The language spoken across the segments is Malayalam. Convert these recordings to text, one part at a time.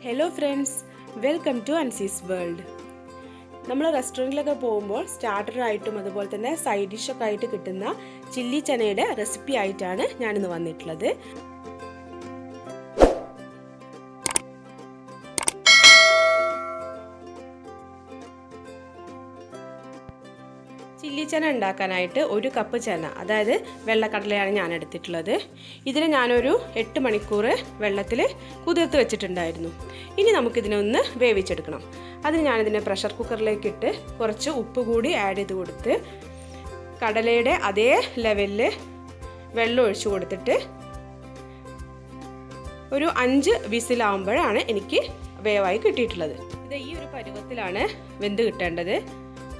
ഹലോ ഫ്രണ്ട്സ്, വെൽക്കം ടു അൻസീസ് വേൾഡ്. നമ്മൾ റെസ്റ്റോറൻറ്റിലൊക്കെ പോകുമ്പോൾ സ്റ്റാർട്ടറായിട്ടും അതുപോലെ തന്നെ സൈഡ് ഡിഷൊക്കെ ആയിട്ട് കിട്ടുന്ന ചില്ലി ചനയുടെ റെസിപ്പി ആയിട്ടാണ് ഞാനിന്ന് വന്നിട്ടുള്ളത്. ചില്ലി ചന ഉണ്ടാക്കാനായിട്ട് 1 കപ്പ് ചന, അതായത് വെള്ളക്കടലയാണ് ഞാൻ എടുത്തിട്ടുള്ളത്. ഇതിനെ ഞാനൊരു 8 മണിക്കൂർ വെള്ളത്തിൽ കുതിർത്ത് വെച്ചിട്ടുണ്ടായിരുന്നു. ഇനി നമുക്കിതിനൊന്ന് വേവിച്ചെടുക്കണം. അതിന് ഞാനിതിനെ പ്രഷർ കുക്കറിലേക്ക് ഇട്ട് കുറച്ച് ഉപ്പ് കൂടി ആഡ് ചെയ്ത് കൊടുത്ത് കടലയുടെ അതേ ലെവലിൽ വെള്ളം ഒഴിച്ചു കൊടുത്തിട്ട് ഒരു 5 വിസിലാവുമ്പോഴാണ് എനിക്ക് വേവായി കിട്ടിയിട്ടുള്ളത്. ഇത് ഈ ഒരു പരുവത്തിലാണ് വെന്ത് കിട്ടേണ്ടത്.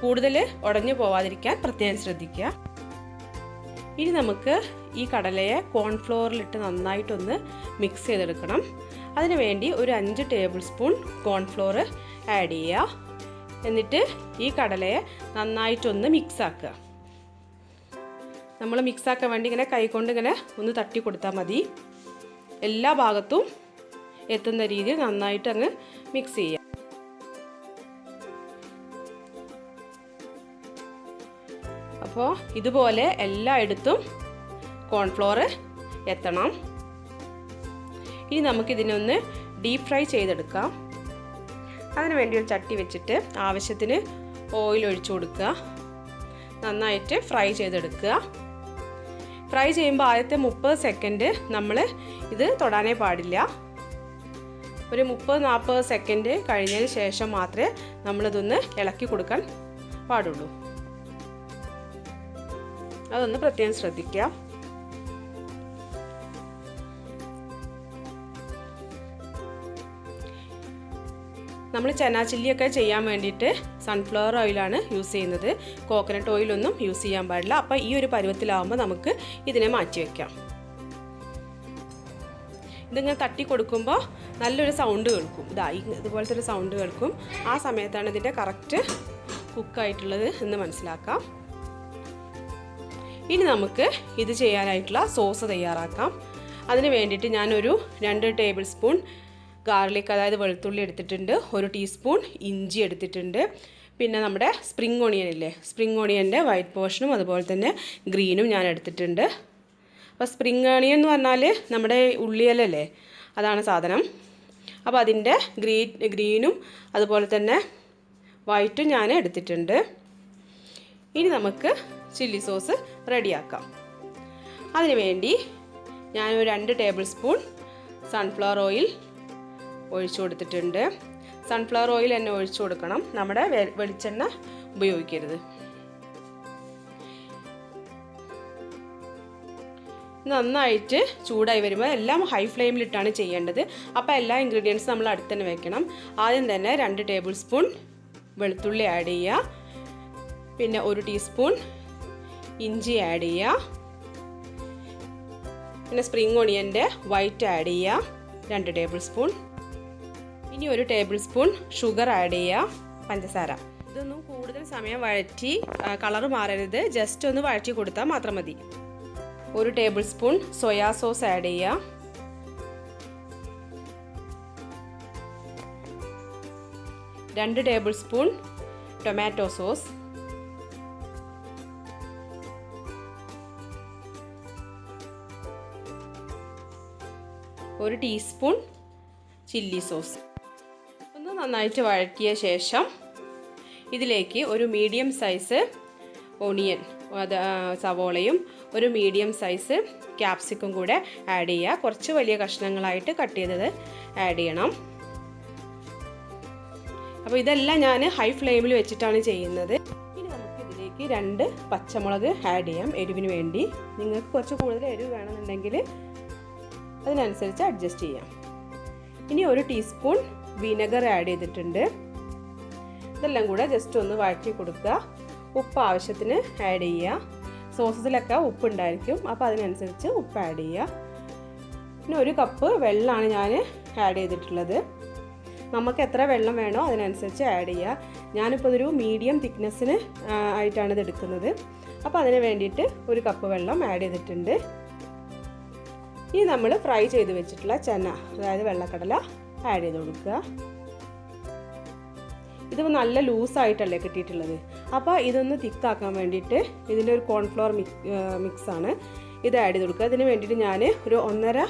കൂടുതൽ ഉടഞ്ഞു പോവാതിരിക്കാൻ പ്രത്യേകം ശ്രദ്ധിക്കുക. ഇനി നമുക്ക് ഈ കടലയെ കോൺഫ്ലോറിലിട്ട് നന്നായിട്ടൊന്ന് മിക്സ് ചെയ്തെടുക്കണം. അതിനുവേണ്ടി ഒരു 5 ടേബിൾ സ്പൂൺ കോൺഫ്ലോർ ആഡ് ചെയ്യുക. എന്നിട്ട് ഈ കടലയെ നന്നായിട്ടൊന്ന് മിക്സാക്കുക. നമ്മൾ മിക്സാക്കാൻ വേണ്ടി ഇങ്ങനെ കൈകൊണ്ട് ഇങ്ങനെ ഒന്ന് തട്ടി കൊടുത്താൽ മതി. എല്ലാ ഭാഗത്തും എത്തുന്ന രീതിയിൽ നന്നായിട്ട് അങ്ങ് മിക്സ് ചെയ്യുക. അപ്പോൾ ഇതുപോലെ എല്ലായിടത്തും കോൺഫ്ലോർ എത്തണം. ഇനി നമുക്കിതിനൊന്ന് ഡീപ്പ് ഫ്രൈ ചെയ്തെടുക്കാം. അതിന് വേണ്ടി ഒരു ചട്ടി വെച്ചിട്ട് ആവശ്യത്തിന് ഓയിൽ ഒഴിച്ചു കൊടുക്കുക. നന്നായിട്ട് ഫ്രൈ ചെയ്തെടുക്കുക. ഫ്രൈ ചെയ്യുമ്പോൾ ആദ്യത്തെ 30 സെക്കൻഡ് നമ്മൾ ഇത് തൊടാനേ പാടില്ല. ഒരു 30-40 സെക്കൻഡ് കഴിഞ്ഞതിന് ശേഷം മാത്രമേ നമ്മളിതൊന്ന് ഇളക്കി കൊടുക്കാൻ പാടുള്ളൂ. അതൊന്ന് പ്രത്യേകം ശ്രദ്ധിക്കുക. നമ്മൾ ചന ചില്ലിയൊക്കെ ചെയ്യാൻ വേണ്ടിയിട്ട് സൺഫ്ലവർ ഓയിലാണ് യൂസ് ചെയ്യുന്നത്. കോക്കനട്ട് ഓയിലൊന്നും യൂസ് ചെയ്യാൻ പാടില്ല. അപ്പോൾ ഈ ഒരു പരുവത്തിലാവുമ്പോൾ നമുക്ക് ഇതിനെ മാറ്റി വയ്ക്കാം. ഇതിങ്ങനെ തട്ടി കൊടുക്കുമ്പോൾ നല്ലൊരു സൗണ്ട് കേൾക്കും. ഇതുപോലത്തെ ഒരു സൗണ്ട് കേൾക്കും. ആ സമയത്താണ് ഇതിൻ്റെ കറക്റ്റ് കുക്കായിട്ടുള്ളത് എന്ന് മനസ്സിലാക്കാം. ഇനി നമുക്ക് ഇത് ചെയ്യാനായിട്ടുള്ള സോസ് തയ്യാറാക്കാം. അതിന് വേണ്ടിയിട്ട് ഞാനൊരു 2 ടേബിൾ സ്പൂൺ ഗാർലിക്, അതായത് വെളുത്തുള്ളി എടുത്തിട്ടുണ്ട്. 1 ടീസ്പൂൺ ഇഞ്ചി എടുത്തിട്ടുണ്ട്. പിന്നെ നമ്മുടെ സ്പ്രിംഗ് ഓണിയൻ ഇല്ലേ, സ്പ്രിംഗ് ഓണിയൻ്റെ വൈറ്റ് പോർഷനും അതുപോലെ തന്നെ ഗ്രീനും ഞാൻ എടുത്തിട്ടുണ്ട്. അപ്പോൾ സ്പ്രിംഗ് ഓണിയൻ എന്ന് പറഞ്ഞാൽ നമ്മുടെ ഉള്ളിയലല്ലേ, അതാണ് സാധനം. അപ്പോൾ അതിൻ്റെ ഗ്രീനും അതുപോലെ തന്നെ വൈറ്റും ഞാൻ എടുത്തിട്ടുണ്ട്. ഇനി നമുക്ക് ചില്ലി സോസ് റെഡിയാക്കാം. അതിന് വേണ്ടി ഞാനൊരു 2 ടേബിൾ സ്പൂൺ സൺഫ്ലവർ ഓയിൽ ഒഴിച്ചു കൊടുത്തിട്ടുണ്ട്. സൺഫ്ലവർ ഓയിൽ തന്നെ ഒഴിച്ചു കൊടുക്കണം, നമ്മുടെ വെളിച്ചെണ്ണ ഉപയോഗിക്കരുത്. നന്നായിട്ട് ചൂടായി വരുമ്പോൾ എല്ലാം ഹൈ ഫ്ലെയിമിലിട്ടാണ് ചെയ്യേണ്ടത്. അപ്പോൾ എല്ലാ ഇൻഗ്രീഡിയൻസും നമ്മൾ അടുത്ത് തന്നെ വെക്കണം. ആദ്യം തന്നെ 2 ടേബിൾ സ്പൂൺ വെളുത്തുള്ളി ആഡ് ചെയ്യുക. പിന്നെ 1 ടീസ്പൂൺ ഇഞ്ചി ആഡ് ചെയ്യുക. പിന്നെ സ്പ്രിംഗ് ഓണിയൻ്റെ വൈറ്റ് ആഡ് ചെയ്യുക 2 ടേബിൾ സ്പൂൺ. ഇനി 1 ടേബിൾ സ്പൂൺ ഷുഗർ ആഡ് ചെയ്യുക, പഞ്ചസാര. ഇതൊന്നും കൂടുതൽ സമയം വഴറ്റി കളർ മാറരുത്, ജസ്റ്റ് ഒന്ന് വഴറ്റി കൊടുത്താൽ മാത്രം മതി. 1 table spoon soya sauce add ചെയ്യുക. 2 table spoon tomato sauce. 1 teaspoon chilli sauce. ഒന്ന് നന്നായിട്ട് വഴറ്റിയ ശേഷം ഇതിലേക്ക് ഒരു മീഡിയം സൈസ് ഓണിയൻ, സവോളയും 1 മീഡിയം സൈസ് ക്യാപ്സിക്കം കൂടെ ആഡ് ചെയ്യുക. കുറച്ച് വലിയ കഷ്ണങ്ങളായിട്ട് കട്ട് ചെയ്തത് ആഡ് ചെയ്യണം. അപ്പോൾ ഇതെല്ലാം ഞാൻ ഹൈ ഫ്ലെയിമിൽ വെച്ചിട്ടാണ് ചെയ്യുന്നത്. ഇനി നമുക്ക് ഇതിലേക്ക് 2 പച്ചമുളക് ആഡ് ചെയ്യാം എരിവിന് വേണ്ടി. നിങ്ങൾക്ക് കുറച്ച് കൂടുതൽ എരിവ് വേണമെന്നുണ്ടെങ്കിൽ അതിനനുസരിച്ച് അഡ്ജസ്റ്റ് ചെയ്യാം. ഇനി 1 ടീസ്പൂൺ വിനെഗർ ആഡ് ചെയ്തിട്ടുണ്ട്. ഇതെല്ലാം കൂടെ ജസ്റ്റ് ഒന്ന് വഴറ്റി കൊടുക്കുക. ഉപ്പ് ആവശ്യത്തിന് ആഡ് ചെയ്യുക. സോസിലൊക്കെ ഉപ്പ് ഉണ്ടായിരിക്കും, അപ്പോൾ അതിനനുസരിച്ച് ഉപ്പ് ആഡ് ചെയ്യുക. പിന്നെ 1 കപ്പ് വെള്ളമാണ് ഞാൻ ആഡ് ചെയ്തിട്ടുള്ളത്. നമുക്ക് എത്ര വെള്ളം വേണോ അതിനനുസരിച്ച് ആഡ് ചെയ്യുക. ഞാനിപ്പോൾ ഇതൊരു മീഡിയം തിക്നെസ്സിന് ആയിട്ടാണ് ഇത് എടുക്കുന്നത്. അപ്പോൾ അതിന് വേണ്ടിയിട്ട് 1 കപ്പ് വെള്ളം ആഡ് ചെയ്തിട്ടുണ്ട്. ഇനി നമ്മൾ ഫ്രൈ ചെയ്ത് വെച്ചിട്ടുള്ള ചന, അതായത് വെള്ളക്കടല ആഡ് ചെയ്ത് കൊടുക്കുക. ഇത് നല്ല ലൂസായിട്ടല്ലേ കിട്ടിയിട്ടുള്ളത്. അപ്പോൾ ഇതൊന്ന് തിക്കാക്കാൻ വേണ്ടിയിട്ട് ഇതിൻ്റെ ഒരു കോൺഫ്ലവർ മിക്സാണ് ഇത് ആഡ് ചെയ്ത് കൊടുക്കുക. അതിന് വേണ്ടിയിട്ട് ഞാൻ ഒരു 1.5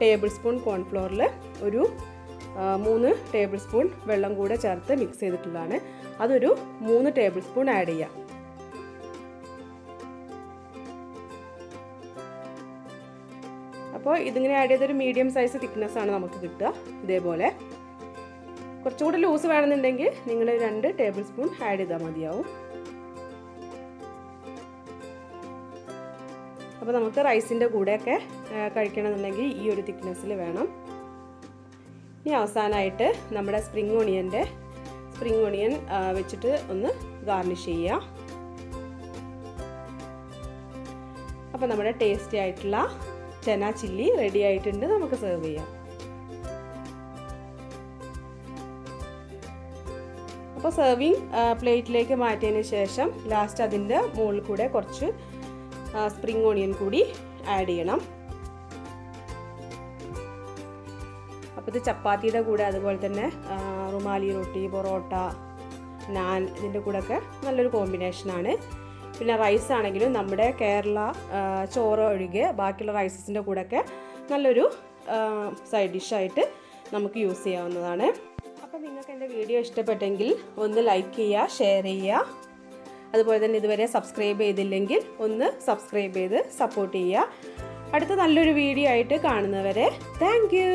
ടേബിൾ സ്പൂൺ കോൺഫ്ലവറിൽ ഒരു 3 ടേബിൾ സ്പൂൺ വെള്ളം കൂടെ ചേർത്ത് മിക്സ് ചെയ്തിട്ടുള്ളതാണ്. അതൊരു 3 ടേബിൾ സ്പൂൺ ആഡ് ചെയ്യാം. അപ്പോൾ ഇതിങ്ങനെ ആഡ് ചെയ്തൊരു മീഡിയം സൈസ് തിക്നെസ് ആണ് നമുക്ക് കിട്ടുക. ഇതേപോലെ കുറച്ചുകൂടി ലൂസ് വേണമെന്നുണ്ടെങ്കിൽ നിങ്ങൾ 2 ടേബിൾ സ്പൂൺ ആഡ് ചെയ്താൽ മതിയാവും. അപ്പോൾ നമുക്ക് റൈസിൻ്റെ കൂടെയൊക്കെ കഴിക്കണമെന്നുണ്ടെങ്കിൽ ഈ ഒരു തിക്നെസ്സിൽ വേണം. ഇനി അവസാനമായിട്ട് നമ്മുടെ സ്പ്രിംഗ് ഓണിയൻ വെച്ചിട്ട് ഒന്ന് ഗാർണിഷ് ചെയ്യുക. അപ്പോൾ നമ്മുടെ ടേസ്റ്റി ആയിട്ടുള്ള ചന ചില്ലി റെഡി ആയിട്ടുണ്ട്. നമുക്ക് സെർവ് ചെയ്യാം. അപ്പോൾ സെർവിങ് പ്ലേറ്റിലേക്ക് മാറ്റിയതിന് ശേഷം ലാസ്റ്റ് അതിൻ്റെ മുകളിൽ കൂടെ കുറച്ച് സ്പ്രിംഗ് ഓണിയൻ കൂടി ആഡ് ചെയ്യണം. അപ്പോൾ ഇത് ചപ്പാത്തിയുടെ കൂടെ അതുപോലെ തന്നെ റുമാലി റൊട്ടി, പൊറോട്ട, നാൻ ഇതിൻ്റെ കൂടെയൊക്കെ നല്ലൊരു കോമ്പിനേഷനാണ്. പിന്നെ റൈസ് ആണെങ്കിലും നമ്മുടെ കേരള ചോറ് ഒഴികെ ബാക്കിയുള്ള റൈസസിൻ്റെ കൂടെയൊക്കെ നല്ലൊരു സൈഡ് ഡിഷായിട്ട് നമുക്ക് യൂസ് ചെയ്യാവുന്നതാണ്. അപ്പോൾ നിങ്ങൾക്ക് എൻ്റെ വീഡിയോ ഇഷ്ടപ്പെട്ടെങ്കിൽ ഒന്ന് ലൈക്ക് ചെയ്യുക, ഷെയർ ചെയ്യുക. അതുപോലെ തന്നെ ഇതുവരെ സബ്സ്ക്രൈബ് ചെയ്തില്ലെങ്കിൽ ഒന്ന് സബ്സ്ക്രൈബ് ചെയ്ത് സപ്പോർട്ട് ചെയ്യുക. അടുത്ത നല്ലൊരു വീഡിയോ ആയിട്ട് കാണുന്നവരെ താങ്ക് യു.